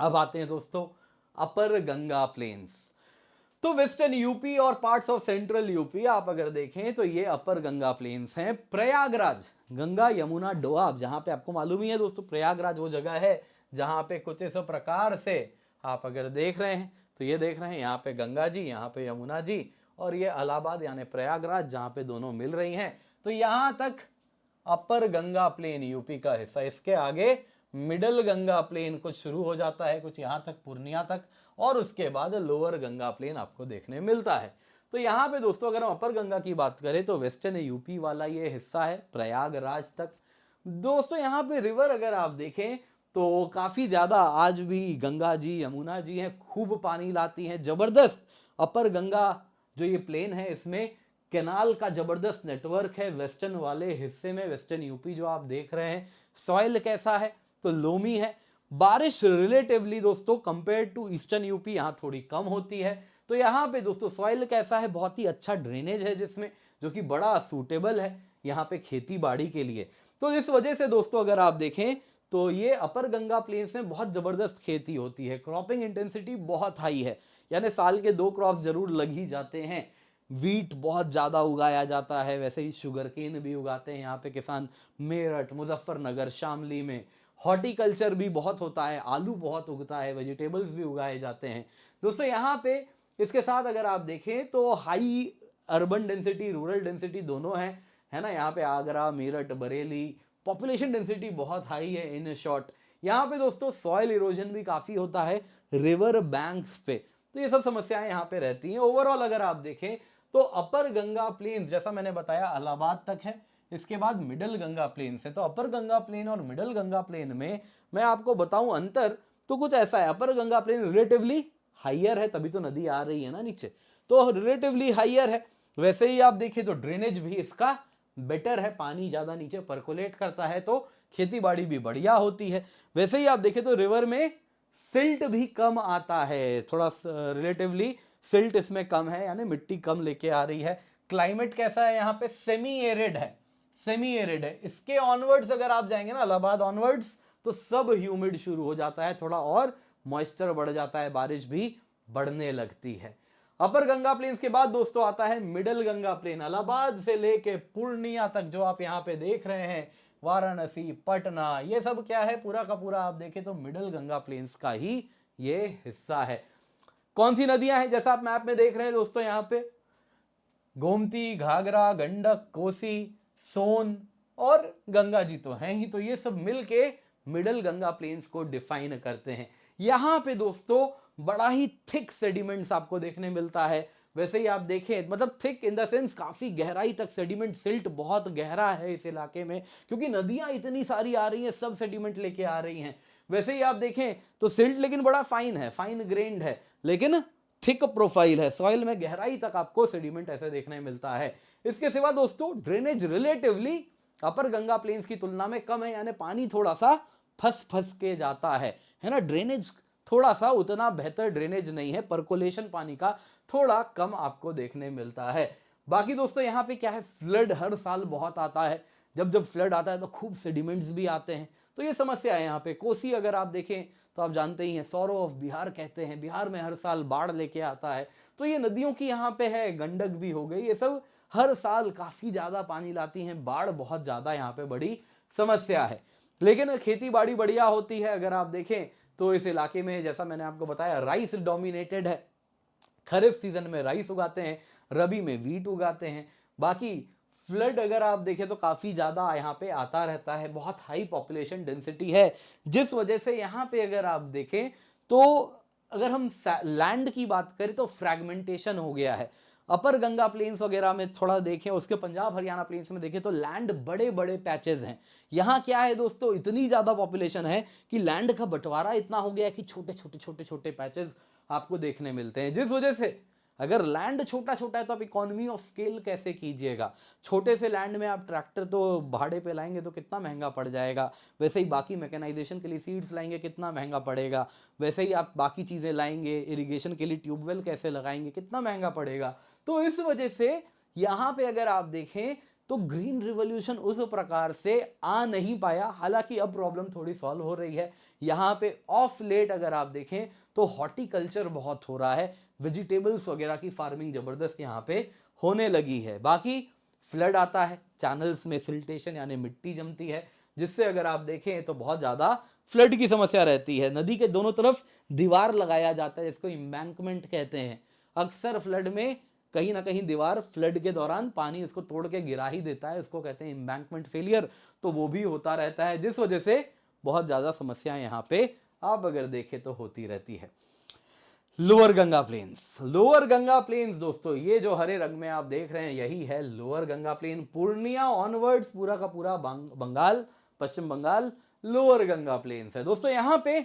अब आते हैं दोस्तों अपर गंगा प्लेन्स। तो वेस्टर्न यूपी और पार्ट्स ऑफ सेंट्रल यूपी आप अगर देखें तो ये अपर गंगा प्लेन्स हैं। प्रयागराज, गंगा यमुना डोआब, जहाँ पे आपको मालूम ही है दोस्तों प्रयागराज वो जगह है जहाँ पे कुछ इस प्रकार से आप अगर देख रहे हैं तो ये देख रहे हैं, यहाँ पे गंगा जी, यहाँ पे यमुना जी, और ये इलाहाबाद यानी प्रयागराज जहाँ पे दोनों मिल रही हैं। तो यहाँ तक अपर गंगा प्लेन यूपी का हिस्सा। इसके आगे मिडल गंगा प्लेन कुछ शुरू हो जाता है, कुछ यहाँ तक पूर्णिया तक, और उसके बाद लोअर गंगा प्लेन आपको देखने मिलता है। तो यहाँ पे दोस्तों अगर हम अपर गंगा की बात करें तो वेस्टर्न यूपी वाला ये हिस्सा है प्रयागराज तक। दोस्तों यहाँ पे रिवर अगर आप देखें तो काफ़ी ज़्यादा आज भी गंगा जी यमुना जी हैं, खूब पानी लाती हैं, ज़बरदस्त। अपर गंगा जो ये प्लेन है इसमें कैनाल का ज़बरदस्त नेटवर्क है। वेस्टर्न वाले हिस्से में, वेस्टर्न यूपी जो आप देख रहे हैं, सॉइल कैसा है तो लोमी है। बारिश रिलेटिवली दोस्तों कंपेयर टू ईस्टर्न यूपी यहाँ थोड़ी कम होती है। तो यहाँ पे दोस्तों सॉइल कैसा है, बहुत ही अच्छा ड्रेनेज है जिसमें, जो कि बड़ा सूटेबल है यहाँ पे खेती बाड़ी के लिए। तो इस वजह से दोस्तों अगर आप देखें तो ये अपर गंगा प्लेन्स में बहुत ज़बरदस्त खेती होती है। क्रॉपिंग इंटेंसिटी बहुत हाई है, यानी साल के 2 क्रॉप जरूर लग ही जाते हैं। वीट बहुत ज़्यादा उगाया जाता है, वैसे ही शुगर केन भी उगाते हैं यहाँ पे किसान, मेरठ, मुजफ्फरनगर, शामली में। हॉर्टिकल्चर भी बहुत होता है, आलू बहुत उगता है, वेजिटेबल्स भी उगाए जाते हैं दोस्तों यहाँ पे। इसके साथ अगर आप देखें तो high urban density, rural density दोनों है ना। यहाँ पे आगरा, मेरठ, बरेली, पॉपुलेशन डेंसिटी बहुत हाई है इन शॉर्ट। यहाँ पे दोस्तों सॉइल इरोजन भी काफ़ी होता है रिवर बैंक्स पे, तो ये सब समस्याएं यहाँ पे रहती हैं। ओवरऑल अगर आप देखें तो अपर गंगा प्लेन्स जैसा मैंने बताया इलाहाबाद तक है, इसके बाद मिडल गंगा प्लेन से। तो अपर गंगा प्लेन और मिडल गंगा प्लेन में मैं आपको बताऊं अंतर तो कुछ ऐसा है, upper Ganga plane relatively higher है, तभी तो नदी आ रही है ना नीचे, तो रिलेटिवली हाइयर है। वैसे ही आप देखिए तो ड्रेनेज भी इसका बेटर है, पानी ज़्यादा नीचे परकोलेट करता है तो खेती बाड़ी भी बढ़िया होती है। वैसे ही आप देखें तो रिवर में सिल्ट भी कम आता है, थोड़ा रिलेटिवली सिल्ट इसमें कम है, यानी मिट्टी कम लेके आ रही है। क्लाइमेट कैसा है यहाँ पे, सेमी एरिड है, सेमी एरिड है। इसके ऑनवर्ड्स अगर आप जाएंगे ना इलाहाबाद ऑनवर्ड्स तो सब ह्यूमिड शुरू हो जाता है, थोड़ा और मॉइस्चर बढ़ जाता है, बारिश भी बढ़ने लगती है। अपर गंगा प्लेन्स के बाद दोस्तों आता है मिडल गंगा प्लेन। इलाहाबाद से लेके पूर्णिया तक जो आप यहाँ पे देख रहे हैं, वाराणसी, पटना, ये सब क्या है, पूरा का पूरा आप देखें तो मिडल गंगा प्लेन्स का ही ये हिस्सा है। कौन सी नदियां हैं जैसा आप मैप में देख रहे हैं दोस्तों, यहाँ पे गोमती, घाघरा, गंडक, कोसी, सोन और गंगा जी तो हैं ही। तो ये सब मिलके मिडल गंगा प्लेन्स को डिफाइन करते हैं। यहाँ पे दोस्तों बड़ा ही थिक सेडिमेंट्स आपको देखने मिलता है। वैसे ही आप देखें मतलब थिक इन द सेंस काफ़ी गहराई तक सेडिमेंट, सिल्ट बहुत गहरा है इस इलाके में, क्योंकि नदियाँ इतनी सारी आ रही हैं, सब सेडिमेंट लेके आ रही हैं। वैसे ही आप देखें तो सिल्ट लेकिन बड़ा फाइन है, फाइन ग्रेन्ड है, लेकिन थिक प्रोफाइल है, सॉइल में गहराई तक आपको सेडिमेंट ऐसे देखने मिलता है। इसके सिवा दोस्तों ड्रेनेज रिलेटिवली अपर गंगा प्लेन्स की तुलना में कम है, यानी पानी थोड़ा सा फंस फंस के जाता है ना। ड्रेनेज थोड़ा सा उतना बेहतर ड्रेनेज नहीं है, पर्कोलेशन पानी का थोड़ा कम आपको देखने मिलता है। बाकी दोस्तों यहाँ पे क्या है, फ्लड हर साल बहुत आता है। जब जब फ्लड आता है तो खूब सेडिमेंट्स भी आते हैं, तो ये समस्या है यहाँ पे। कोसी अगर आप देखें तो आप जानते ही हैं, सौरो ऑफ बिहार कहते हैं, बिहार में हर साल बाढ़ लेके आता है। तो ये नदियों की यहाँ पे है, गंडक भी हो गई, ये सब हर साल काफी ज्यादा पानी लाती हैं। बाढ़ बहुत ज्यादा यहाँ पे बड़ी समस्या है। लेकिन खेती बाड़ी बढ़िया होती है। अगर आप देखें तो इस इलाके में, जैसा मैंने आपको बताया, राइस डोमिनेटेड है। खरीफ सीजन में राइस उगाते हैं, रबी में वीट उगाते हैं। बाकी फ्लड अगर आप देखें तो काफ़ी ज़्यादा यहाँ पे आता रहता है, बहुत हाई पॉपुलेशन डेंसिटी है, जिस वजह से यहाँ पे अगर आप देखें तो अगर हम लैंड की बात करें तो फ्रैगमेंटेशन हो गया है। अपर गंगा प्लेन्स वगैरह में थोड़ा देखें, उसके पंजाब हरियाणा प्लेन्स में देखें तो लैंड बड़े बड़े पैचेज हैं। यहाँ क्या है दोस्तों, इतनी ज़्यादा पॉपुलेशन है कि लैंड का बंटवारा इतना हो गया है कि छोटे छोटे छोटे छोटे पैचेज आपको देखने मिलते हैं, जिस वजह से अगर लैंड छोटा छोटा है तो आप इकोनॉमी ऑफ स्केल कैसे कीजिएगा। छोटे से लैंड में आप ट्रैक्टर तो भाड़े पे लाएंगे तो कितना महंगा पड़ जाएगा, वैसे ही बाकी मैकेनाइजेशन के लिए सीड्स लाएंगे कितना महंगा पड़ेगा, वैसे ही आप बाकी चीज़ें लाएंगे, इरिगेशन के लिए ट्यूबवेल कैसे लगाएंगे कितना महंगा पड़ेगा। तो इस वजह से यहाँ पे अगर आप देखें तो ग्रीन रिवॉल्यूशन उस प्रकार से आ नहीं पाया। हालांकि अब प्रॉब्लम थोड़ी सॉल्व हो रही है। यहाँ पे ऑफ लेट अगर आप देखें तो हॉर्टिकल्चर बहुत हो रहा है, वेजिटेबल्स वगैरह की फार्मिंग जबरदस्त यहाँ पे होने लगी है। बाकी फ्लड आता है, चैनल्स में सिल्टेशन यानी मिट्टी जमती है, जिससे अगर आप देखें तो बहुत ज़्यादा फ्लड की समस्या रहती है। नदी के दोनों तरफ दीवार लगाया जाता है, जिसको एम्बैंकमेंट कहते हैं। अक्सर फ्लड में कहीं ना कहीं दीवार फ्लड के दौरान पानी इसको तोड़ के गिरा ही देता है, इसको कहते हैं एम्बैंकमेंट फेलियर। तो वो भी होता रहता है, जिस वजह से बहुत ज़्यादा समस्याएं यहाँ पे आप अगर देखें तो होती रहती है। Lower Ganga plains, lower Ganga plains दोस्तों, ये जो हरे रंग में आप देख रहे हैं यही है lower Ganga plain. Purnia onwards पूरा का पूरा बंगाल, पश्चिम बंगाल लोअर गंगा प्लेन्स है दोस्तों। यहाँ पे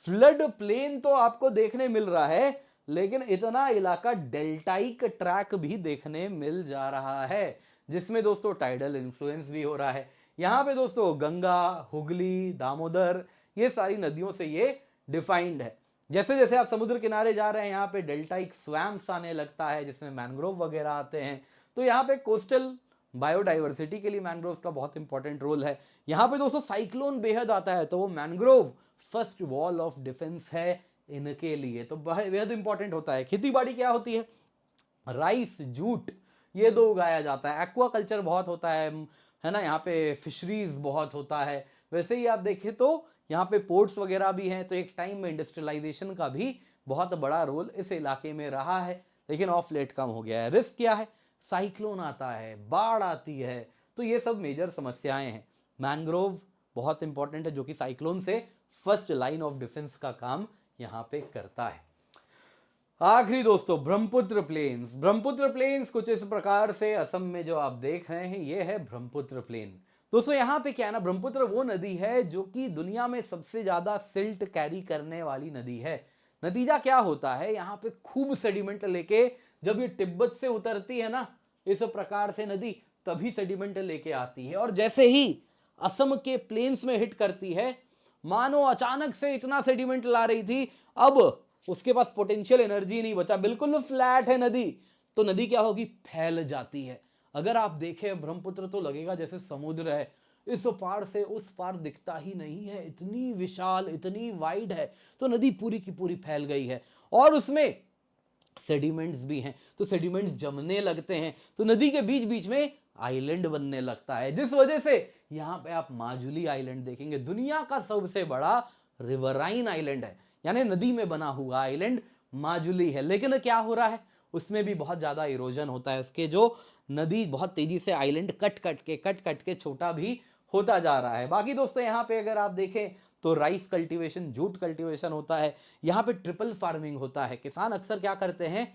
फ्लड प्लेन तो आपको देखने मिल रहा है, लेकिन इतना इलाका डेल्टाइक ट्रैक भी देखने मिल जा रहा है, जिसमें दोस्तों टाइडल इन्फ्लुएंस भी हो रहा है। यहाँ पे दोस्तों गंगा, हुगली, दामोदर, ये सारी नदियों से ये डिफाइंड है। जैसे जैसे आप समुद्र किनारे जा रहे हैं यहाँ पे डेल्टाइक स्वैम्प्स आने लगता है, जिसमें मैंग्रोव वगैरह आते हैं। तो यहाँ पे कोस्टल बायोडाइवर्सिटी के लिए मैंग्रोव का बहुत इंपॉर्टेंट रोल है। यहाँ पे दोस्तों साइक्लोन बेहद आता है, तो वो mangrove first wall of defence है इनके लिए, तो बेहद इंपॉर्टेंट होता है। खेती बाड़ी क्या होती है, राइस, जूट, ये दो उगाया जाता है। एक्वा कल्चर बहुत होता है ना, यहाँ पे फिशरीज बहुत होता है। वैसे ही आप देखें तो यहाँ पे पोर्ट्स वगैरह भी हैं, तो एक टाइम में इंडस्ट्रियलाइजेशन का भी बहुत बड़ा रोल इस इलाके में रहा है, लेकिन ऑफ लेट कम हो गया है। रिस्क क्या है, साइक्लोन आता है, बाढ़ आती है, तो ये सब मेजर समस्याएं हैं। मैंग्रोव बहुत इंपॉर्टेंट है, जो कि साइक्लोन से फर्स्ट लाइन ऑफ डिफेंस का काम यहाँ पे करता है। आखिरी दोस्तों ब्रह्मपुत्र प्लेन्स। ब्रह्मपुत्र प्लेन्स कुछ इस प्रकार से असम में जो आप देख रहे हैं ये है ब्रह्मपुत्र प्लेन। दोस्तों यहाँ पे क्या है ना, ब्रह्मपुत्र वो नदी है जो कि दुनिया में सबसे ज्यादा सिल्ट कैरी करने वाली नदी है। नतीजा क्या होता है, यहाँ पे खूब सेडिमेंट लेके जब ये तिब्बत से उतरती है ना इस प्रकार से नदी, तभी सेडिमेंट लेके आती है, और जैसे ही असम के प्लेन्स में हिट करती है, मानो अचानक से इतना सेडिमेंट ला रही थी, अब उसके पास पोटेंशियल एनर्जी नहीं बचा, बिल्कुल फ्लैट है नदी, तो नदी क्या होगी, फैल जाती है। अगर आप देखें ब्रह्मपुत्र तो लगेगा जैसे समुद्र है, इस पार से उस पार दिखता ही नहीं है, इतनी विशाल, इतनी वाइड है। तो नदी पूरी की पूरी फैल गई है, और उसमें सेडिमेंट्स भी हैं, तो सेडिमेंट्स जमने लगते हैं, तो नदी के बीच बीच में आइलैंड बनने लगता है, जिस वजह से यहाँ पे आप माजुली आइलैंड देखेंगे। दुनिया का सबसे बड़ा रिवराइन आइलैंड है, यानी नदी में बना हुआ आइलैंड माजुली है। लेकिन क्या हो रहा है, उसमें भी बहुत ज़्यादा इरोजन होता है, उसके जो नदी बहुत तेजी से आइलैंड कट कट के छोटा भी होता जा रहा है। बाकी दोस्तों यहाँ पे अगर आप देखें तो राइस कल्टीवेशन, जूट कल्टीवेशन होता है, यहाँ पे ट्रिपल फार्मिंग होता है। किसान अक्सर क्या करते हैं,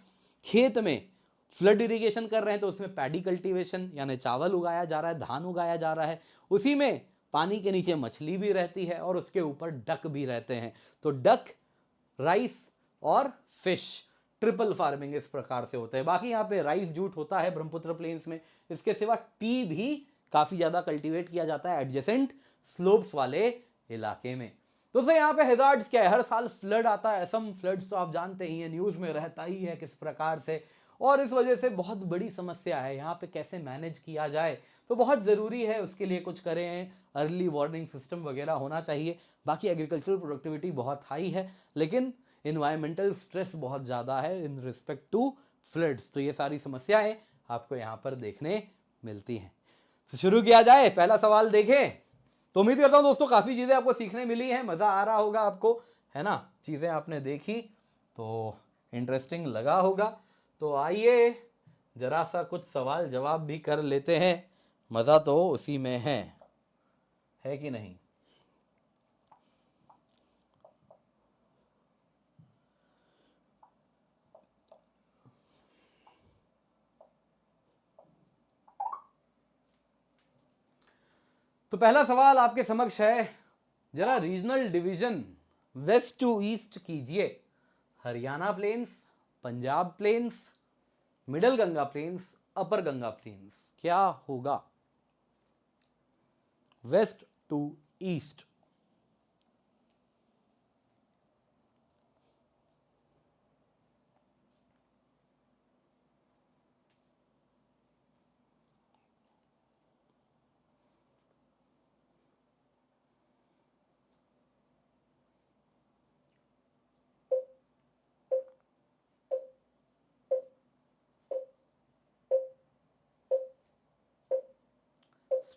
खेत में फ्लड इरिगेशन कर रहे हैं तो उसमें पैडी कल्टीवेशन यानी चावल उगाया जा रहा है, धान उगाया जा रहा है, उसी में पानी के नीचे मछली भी रहती है और उसके ऊपर डक भी रहते हैं। तो डक, राइस और फिश, ट्रिपल फार्मिंग इस प्रकार से होता है। बाकी यहाँ पे राइस, जूट होता है ब्रह्मपुत्र प्लेन्स में। इसके सिवा टी भी काफ़ी ज़्यादा कल्टीवेट किया जाता है एडजेसेंट स्लोप्स वाले इलाके में। दोस्तों यहाँ पे हैजार्ड्स क्या है, हर साल फ्लड आता है, असम फ्लड्स तो आप जानते ही हैं, न्यूज़ में रहता ही है किस प्रकार से, और इस वजह से बहुत बड़ी समस्या है। यहाँ पे कैसे मैनेज किया जाए, तो बहुत ज़रूरी है उसके लिए कुछ करें, अर्ली वार्निंग सिस्टम वगैरह होना चाहिए। बाकी एग्रीकल्चरल प्रोडक्टिविटी बहुत हाई है, लेकिन इन्वायरमेंटल स्ट्रेस बहुत ज़्यादा है इन रिस्पेक्ट टू फ्लड्स। तो ये सारी समस्याएं आपको यहाँ पर देखने मिलती हैं। तो शुरू किया जाए, पहला सवाल देखें। तो उम्मीद करता हूं दोस्तों काफ़ी चीज़ें आपको सीखने मिली हैं, मज़ा आ रहा होगा आपको, है ना। चीज़ें आपने देखी तो इंटरेस्टिंग लगा होगा। तो आइए जरा सा कुछ सवाल जवाब भी कर लेते हैं, मज़ा तो उसी में है कि नहीं। तो पहला सवाल आपके समक्ष है, जरा regional division west to east कीजिए। Haryana plains, Punjab plains, middle Ganga plains, upper Ganga plains, क्या होगा। West to east.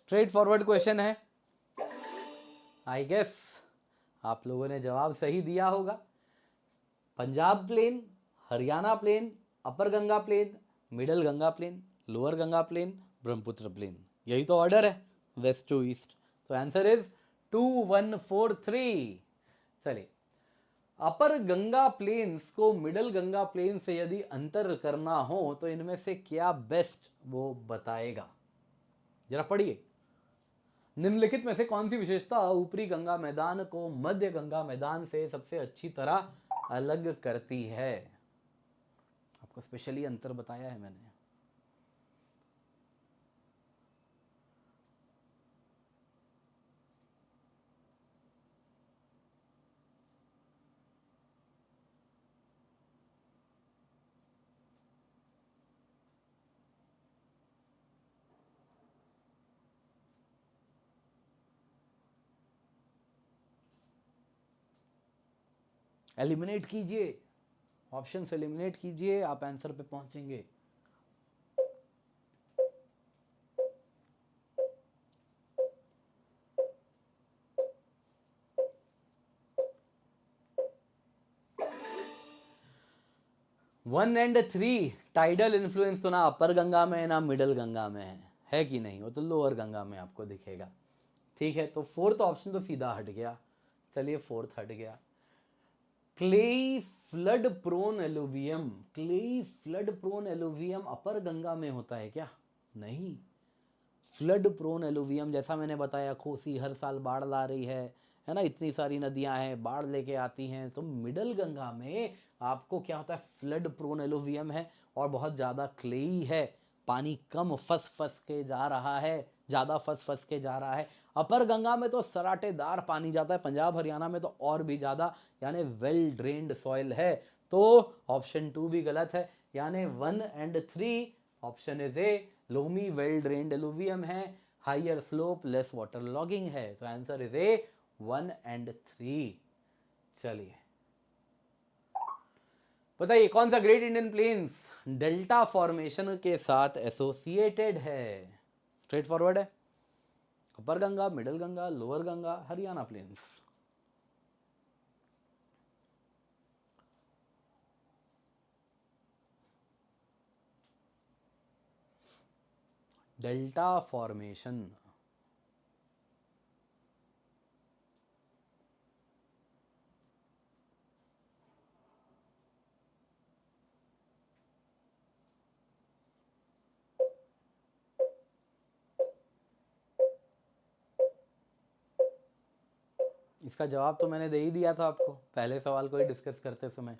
Straight forward question है, आई गेस आप लोगों ने जवाब सही दिया होगा। Punjab plain, Haryana plain, upper Ganga plain, middle Ganga plain, lower Ganga plain, Brahmaputra plain, यही तो ऑर्डर है वेस्ट टू ईस्ट। तो आंसर इज 2143। चलिए, अपर गंगा प्लेन्स को मिडल गंगा प्लेन से यदि अंतर करना हो तो इनमें से क्या बेस्ट वो बताएगा, जरा पढ़िए। निम्नलिखित में से कौन सी विशेषता ऊपरी गंगा मैदान को मध्य गंगा मैदान से सबसे अच्छी तरह अलग करती है। आपको स्पेशली अंतर बताया है मैंने। एलिमिनेट कीजिए, ऑप्शन से एलिमिनेट कीजिए, आप आंसर पे पहुंचेंगे। One and three tidal influence तो ना अपर गंगा में ना मिडल गंगा में है कि नहीं, वो तो लोअर गंगा में आपको दिखेगा। ठीक है, तो फोर्थ ऑप्शन तो सीधा हट गया। चलिए फोर्थ हट गया। Clayey flood prone alluvium, clayey flood prone alluvium upper Ganga में होता है क्या? नहीं। फ्लड प्रोन एलुवियम, जैसा मैंने बताया, कोसी हर साल बाढ़ ला रही है ना, इतनी सारी नदियां हैं बाढ़ लेके आती हैं, तो मिडल गंगा में आपको क्या होता है, फ्लड प्रोन एलुवियम है और बहुत ज़्यादा क्लेई है, पानी कम फंस फंस के जा रहा है, ज़्यादा फंस फंस के जा रहा है। अपर गंगा में तो सराटेदार पानी जाता है, पंजाब हरियाणा में तो और भी ज़्यादा, यानी वेल ड्रेन्ड सॉइल है। तो ऑप्शन 2 भी गलत है, यानी 1 and 3 option is a loamy well drained alluvium है, higher slope less water logging है। तो आंसर इज ए 1 एंड 3। चलिए बताइए कौन सा great Indian plains delta formation के साथ एसोसिएटेड है। स्ट्रेट फॉरवर्ड है, upper Ganga, middle Ganga, lower Ganga, Haryana plains. Delta formation, इसका जवाब तो मैंने दे ही दिया था आपको पहले सवाल को ही डिस्कस करते समय।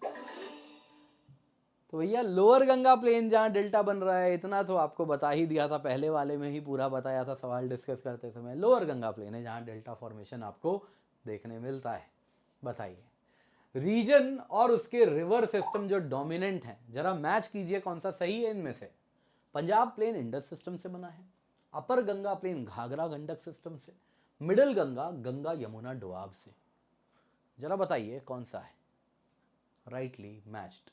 तो भैया लोअर गंगा प्लेन जहाँ डेल्टा बन रहा है, इतना तो आपको बता ही दिया था, पहले वाले में ही पूरा बताया था सवाल डिस्कस करते समय। लोअर गंगा प्लेन है जहाँ डेल्टा फॉर्मेशन आपको देखने मिलता है। बताइए। रीजन और उसके रिवर सिस्टम जो डोमिनेंट है, जरा मैच कीजिए कौन सा सही है इनमें से। पंजाब प्लेन इंडस सिस्टम से बना है, upper Ganga plane Ghaghara Gandak system से, मिडिल गंगा गंगा यमुना डोआब से। जरा बताइए कौन सा है राइटली मैच्ड।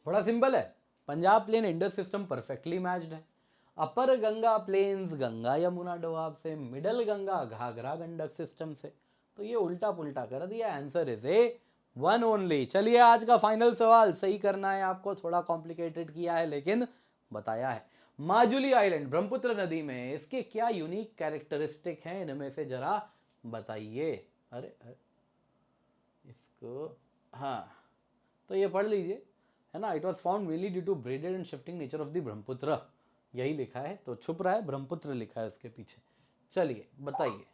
बड़ा सिंपल है, Punjab plain Indus system perfectly matched है, अपर गंगा प्लेन्स गंगा यमुना डोआब से, मिडल गंगा घाघरा गंडक सिस्टम से। तो ये उल्टा पुल्टा कर दिया, answer is A one only. चलिए आज का फाइनल सवाल सही करना है आपको, थोड़ा कॉम्प्लिकेटेड किया है लेकिन बताया है। माजुली आइलैंड ब्रह्मपुत्र नदी में, इसके क्या यूनिक कैरेक्टरिस्टिक हैं इनमें से जरा बताइए। अरे इसको हाँ, तो ये पढ़ लीजिए, है ना। It was found mainly due to braided and shifting nature of the Brahmaputra, यही लिखा है, तो छुप रहा है ब्रह्मपुत्र लिखा है उसके पीछे। चलिए बताइए।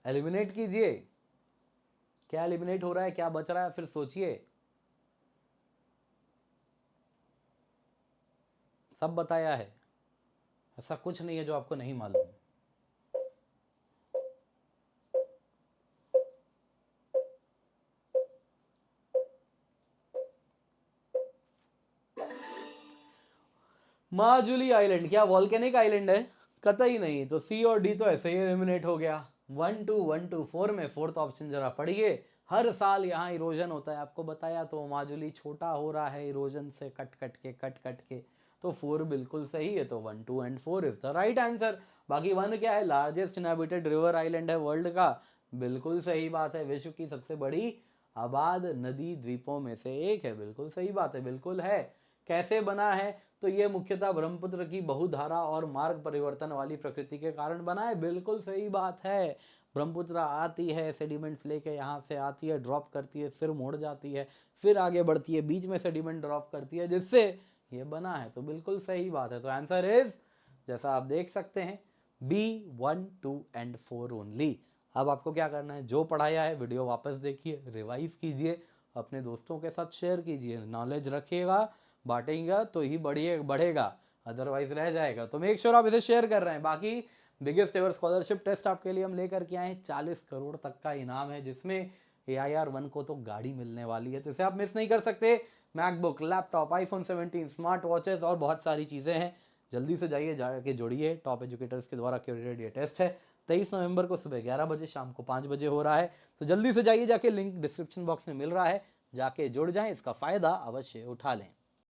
एलिमिनेट कीजिए, क्या एलिमिनेट हो रहा है, क्या बच रहा है, फिर सोचिए। सब बताया है, ऐसा कुछ नहीं है जो आपको नहीं मालूम। माजुली आइलैंड क्या वॉल्केनिक आइलैंड है? कतई नहीं, तो सी और डी तो ऐसे ही एलिमिनेट हो गया। 1 2 1 2 4 में फोर्थ ऑप्शन जरा पढ़िए। हर साल यहाँ इरोजन होता है, आपको बताया, तो माजुली छोटा हो रहा है इरोजन से कट कट के, तो 4 बिल्कुल सही है, तो 1 2 and 4 is the right answer. बाकी 1 क्या है, लार्जेस्ट इनहैबिटेड रिवर आइलैंड है वर्ल्ड का, बिल्कुल सही बात है। विश्व की सबसे बड़ी आबाद नदी द्वीपों में से एक है, बिल्कुल सही बात है, बिल्कुल है। कैसे बना है, तो ये मुख्यतः ब्रह्मपुत्र की बहुधारा और मार्ग परिवर्तन वाली प्रकृति के कारण बना है, बिल्कुल सही बात है। ब्रह्मपुत्र आती है, सेडिमेंट्स लेके यहाँ से आती है, ड्रॉप करती है, फिर मुड़ जाती है, फिर आगे बढ़ती है, बीच में सेडिमेंट ड्रॉप करती है, जिससे ये बना है, तो बिल्कुल सही बात है। तो आंसर इज, जैसा आप देख सकते हैं, बी 1 2 एंड 4 ओनली। अब आपको क्या करना है, जो पढ़ाया है वीडियो वापस देखिए, रिवाइज कीजिए, अपने दोस्तों के साथ शेयर कीजिए, नॉलेज रखिएगा, बांटेगा तो ही बढ़ेगा, अदरवाइज रह जाएगा। तो मेक श्योर आप इसे शेयर कर रहे हैं। बाकी बिगेस्ट एवर स्कॉलरशिप टेस्ट आपके लिए हम लेकर के आए हैं, 40 करोड़ तक का इनाम है, जिसमें AIR-1 को तो गाड़ी मिलने वाली है, तो इसे आप मिस नहीं कर सकते। MacBook, laptop, iPhone 17, smart watches और बहुत सारी चीज़ें हैं। जल्दी से जाइए, जाके जुड़िए, टॉप एजुकेटर्स के द्वारा क्यूरेटेड ये टेस्ट है। 23 नवंबर को सुबह 11 बजे, शाम को 5 बजे हो रहा है, तो जल्दी से जाइए, जाके लिंक डिस्क्रिप्शन बॉक्स में मिल रहा है, जाके जुड़ जाएं, इसका फ़ायदा अवश्य उठा लें।